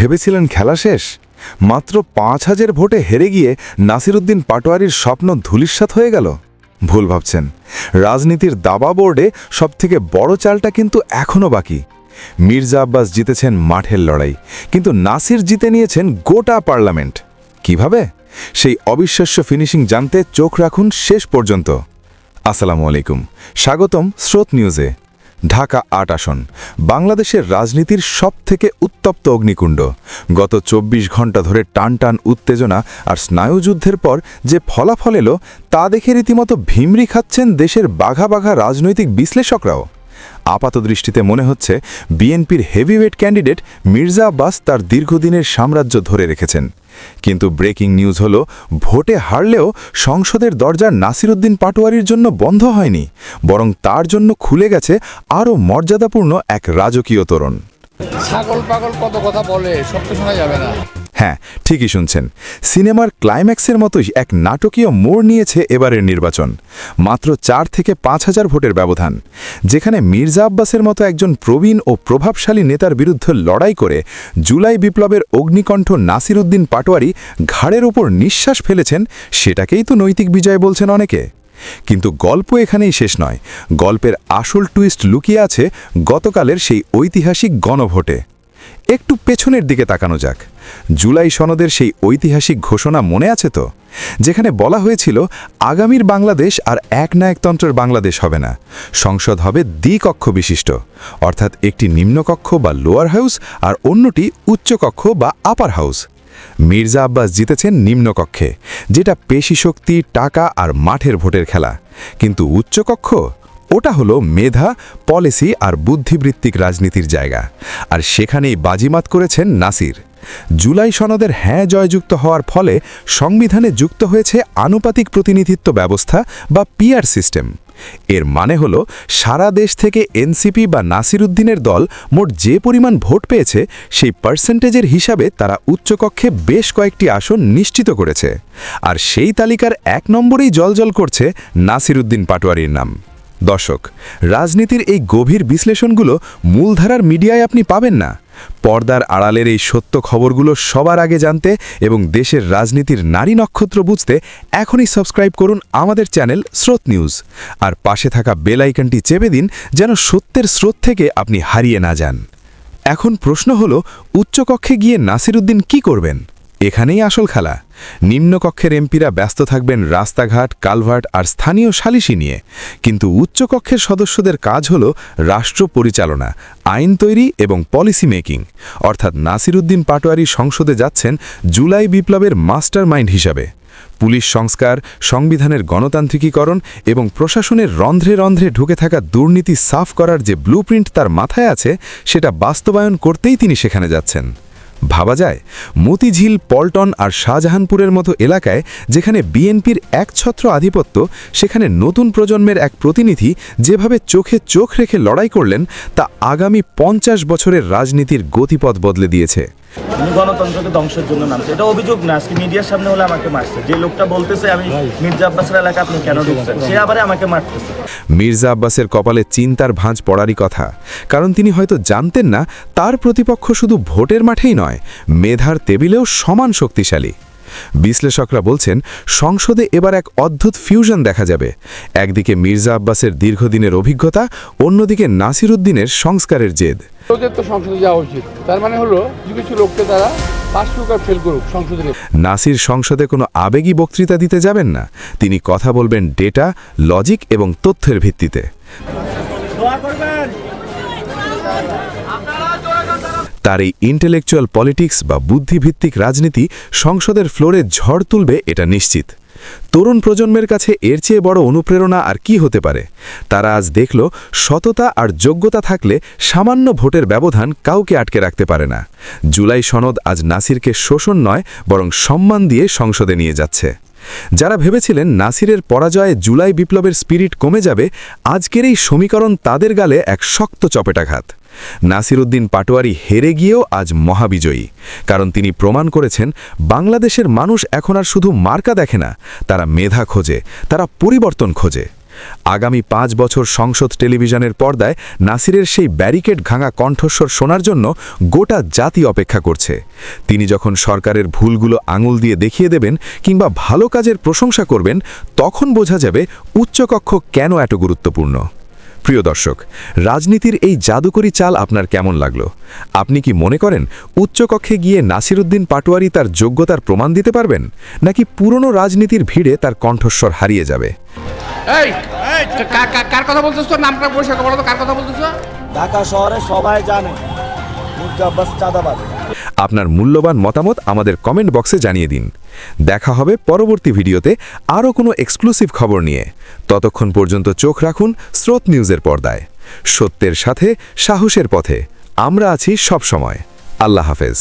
ভেবেছিলেন খেলা শেষ? মাত্র ৫,০০০ ভোটে হেরে গিয়ে নাসিরউদ্দিন পাটোয়ারির স্বপ্ন ধূলিসাৎ হয়ে গেল। ভুল ভাবছেন। রাজনীতির দাবা বোর্ডে সবথেকে বড় চালটা কিন্তু এখনও বাকি। মির্জা আব্বাস জিতেছেন মাঠের লড়াই, কিন্তু নাসির জিতে নিয়েছেন গোটা পার্লামেন্ট। কিভাবে? সেই অবিশ্বাস্য ফিনিশিং জানতে চোখ রাখুন শেষ পর্যন্ত। আসসালামু আলাইকুম, স্বাগতম স্রোত নিউজে। ঢাকা ৮ আসন, বাংলাদেশের রাজনীতির সবথেকে উত্তপ্ত অগ্নিকুণ্ড। গত ২৪ ঘণ্টা ধরে টান টান উত্তেজনা আর স্নায়ুযুদ্ধের পর যে ফলাফল এলো, তা দেখে রীতিমতো ভিমরি খাচ্ছেন দেশের বাঘা বাঘা রাজনৈতিক বিশ্লেষকরাও। আপাতদৃষ্টিতে মনে হচ্ছে বিএনপির হেভিওয়েট ক্যান্ডিডেট মির্জা আব্বাস তার দীর্ঘদিনের সাম্রাজ্য ধরে রেখেছেন। কিন্তু ব্রেকিং নিউজ হলো, ভোটে হারলেও সংসদের দরজা নাসিরউদ্দিন পাটোয়ারির জন্য বন্ধ হয়নি, বরং তার জন্য খুলে গেছে আরও মর্যাদাপূর্ণ এক রাজকীয় তোরণ। ছাগল পাগল কত কথা বলে, সব তো শোনা যাবে না। হ্যাঁ, ঠিকই শুনছেন। সিনেমার ক্লাইম্যাক্সের মতোই এক নাটকীয় মোড় নিয়েছে এবারের নির্বাচন। মাত্র ৪ থেকে ৫,০০০ ভোটের ব্যবধান, যেখানে মির্জা আব্বাসের মতো একজন প্রবীণ ও প্রভাবশালী নেতার বিরুদ্ধে লড়াই করে জুলাই বিপ্লবের অগ্নিকণ্ঠ নাসিরউদ্দিন পাটোয়ারি ঘাড়ের ওপর নিঃশ্বাস ফেলেছেন, সেটাকেই তো নৈতিক বিজয় বলছেন অনেকে। কিন্তু গল্প এখানেই শেষ নয়। গল্পের আসল টুইস্ট লুকিয়ে আছে গতকালের সেই ঐতিহাসিক গণভোটে। একটু পেছনের দিকে তাকানো যাক। জুলাই সনদের সেই ঐতিহাসিক ঘোষণা মনে আছে তো, যেখানে বলা হয়েছিল আগামীর বাংলাদেশ আর একনায়কতন্ত্রের বাংলাদেশ হবে না, সংসদ হবে দ্বিকক্ষ বিশিষ্ট, অর্থাৎ একটি নিম্নকক্ষ বা লোয়ার হাউস আর অন্যটি উচ্চকক্ষ বা আপার হাউস। মির্জা আব্বাস জিতেছেন নিম্নকক্ষে, যেটা পেশিশক্তি, টাকা আর মাঠের ভোটের খেলা। কিন্তু উচ্চকক্ষ, ওটা হলো মেধা, পলিসি আর বুদ্ধিবৃত্তিক রাজনীতির জায়গা। আর সেখানেই বাজিমাত করেছেন নাসির। জুলাই সনদের হ্যাঁ জয়যুক্ত হওয়ার ফলে সংবিধানে যুক্ত হয়েছে আনুপাতিক প্রতিনিধিত্ব ব্যবস্থা বা পিআর সিস্টেম। এর মানে হলো, সারা দেশ থেকে এনসিপি বা নাসিরউদ্দিনের দল মোট যে পরিমাণ ভোট পেয়েছে, সেই পার্সেন্টেজের হিসাবে তারা উচ্চকক্ষে বেশ কয়েকটি আসন নিশ্চিত করেছে। আর সেই তালিকার ১ নম্বরেই জ্বলজ্বল করছে নাসিরউদ্দিন পাটোয়ারির নাম। দর্শক, রাজনীতির এই গভীর বিশ্লেষণগুলো মূলধারার মিডিয়ায় আপনি পাবেন না। পর্দার আড়ালের এই সত্য খবরগুলো সবার আগে জানতে এবং দেশের রাজনীতির নারী নক্ষত্র বুঝতে এখনই সাবস্ক্রাইব করুন আমাদের চ্যানেল স্রোত নিউজ, আর পাশে থাকা বেল আইকনটি চেপে দিন, যেন সত্যের স্রোত থেকে আপনি হারিয়ে না যান। এখন প্রশ্ন হলো, উচ্চকক্ষে গিয়ে নাসিরউদ্দিন কি করবেন? এখানেই আসল খেলা। নিম্নকক্ষের এমপিরা ব্যস্ত থাকবেন রাস্তাঘাট, কালভার্ট আর স্থানীয় সালিশি নিয়ে, কিন্তু উচ্চকক্ষের সদস্যদের কাজ হল রাষ্ট্র পরিচালনা, আইন তৈরি এবং পলিসি মেকিং। অর্থাৎ নাসিরউদ্দিন পাটোয়ারি সংসদে যাচ্ছেন জুলাই বিপ্লবের মাস্টার মাইন্ড হিসাবে। পুলিশ সংস্কার, সংবিধানের গণতান্ত্রিকীকরণ এবং প্রশাসনের রন্ধ্রে রন্ধ্রে ঢুকে থাকা দুর্নীতি সাফ করার যে ব্লুপ্রিন্ট তার মাথায় আছে, সেটা বাস্তবায়ন করতেই তিনি সেখানে যাচ্ছেন। ভাবা যায়, মতিঝিল, পল্টন আর শাহজাহানপুরের মতো এলাকায় যেখানে বিএনপির একছত্র আধিপত্য, সেখানে নতুন প্রজন্মের এক প্রতিনিধি যেভাবে চোখে চোখ রেখে লড়াই করলেন, তা আগামী ৫০ বছরের রাজনীতির গতিপথ বদলে দিয়েছে। উনি গণতন্ত্রকে ধ্বংসের জন্য নামছে, এটা অভিযোগ না। আজকে মিডিয়ার সামনে হলে আমাকে মারছে। যে লোকটা বলতেছে আমি মির্জা আব্বাসের এলাকা আপনি কেন ঢুকছেন, সে আবার আমাকে মারতেছে। মির্জা আব্বাসের কপালে চিন্তার ভাঁজ পড়ারই কথা, কারণ তিনি হয়তো জানতেন না তার প্রতিপক্ষ শুধু ভোটের মাঠেই নয়, মেধার টেবিলেও সমান শক্তিশালী। বিশ্লেষকরা বলছেন, সংসদে এবার এক অদ্ভুত ফিউশন দেখা যাবে। একদিকে মির্জা আব্বাসের দীর্ঘদিনের অভিজ্ঞতা, অন্যদিকে নাসিরউদ্দিনের সংস্কারের জেদ। ওদের তো সংসদে যাওয়া উচিত, তার মানে হলো কিছু লোককে তারা পাস করুক আর ফেল করুক সংসদে। নাসির সংসদে কোনো আবেগী বক্তৃতা দিতে যাবেন না, তিনি কথা বলবেন ডেটা, লজিক এবং তথ্যের ভিত্তিতে। তার এই ইন্টেলেকচুয়াল পলিটিক্স বা বুদ্ধিভিত্তিক রাজনীতি সংসদের ফ্লোরে ঝড় তুলবে, এটা নিশ্চিত। তরুণ প্রজন্মের কাছে এর চেয়ে বড় অনুপ্রেরণা আর কি হতে পারে? তারা আজ দেখল, সততা আর যোগ্যতা থাকলে সামান্য ভোটের ব্যবধান কাউকে আটকে রাখতে পারে না। জুলাই সনদ আজ নাসিরকে শোষণ নয়, বরং সম্মান দিয়ে সংসদে নিয়ে যাচ্ছে। যারা ভেবেছিলেন নাসিরের পরাজয়ে জুলাই বিপ্লবের স্পিরিট কমে যাবে, আজকের এই সমীকরণ তাদের গালে এক শক্ত চপেটাঘাত। নাসিরউদ্দিন পাটোয়ারি হেরে গিয়েও আজ মহাবিজয়ী, কারণ তিনি প্রমাণ করেছেন বাংলাদেশের মানুষ এখন আর শুধু মার্কা দেখে না, তারা মেধা খোঁজে, তারা পরিবর্তন খোঁজে। আগামী 5 বছর সংসদ টেলিভিশনের পর্দায় নাসিরের সেই ব্যারিকেড ভাঙা কণ্ঠস্বর শোনার জন্য গোটা জাতি অপেক্ষা করছে। তিনি যখন সরকারের ভুলগুলো আঙুল দিয়ে দেখিয়ে দেবেন কিংবা ভালো কাজের প্রশংসা করবেন, তখন বোঝা যাবে উচ্চকক্ষ কেন এত গুরুত্বপূর্ণ। প্রিয় দর্শক, রাজনীতির এই জাদুকরি চাল আপনার কেমন লাগলো? আপনি কি মনে করেন উচ্চকক্ষে গিয়ে নাসিরউদ্দিন পাটোয়ারি তার যোগ্যতার প্রমাণ দিতে পারবেন, নাকি পুরনো রাজনীতির ভিড়ে তার কণ্ঠস্বর হারিয়ে যাবে? এই কার কথা বলতেছ? তোর নামটা পরিষ্কার বলো তো, কার কথা বলতেছ? ঢাকা শহরে সবাই জানে মির্জা আব্বাস চাঁদাবাজ। আপনার মূল্যবান মতামত আমাদের কমেন্ট বক্সে জানিয়ে দিন। দেখা হবে পরবর্তী ভিডিওতে আরও কোনো এক্সক্লুসিভ খবর নিয়ে। ততক্ষণ পর্যন্ত চোখ রাখুন স্রোত নিউজের পর্দায়। সত্যের সাথে সাহসের পথে আমরা আছি সব সময়। আল্লাহ হাফেজ।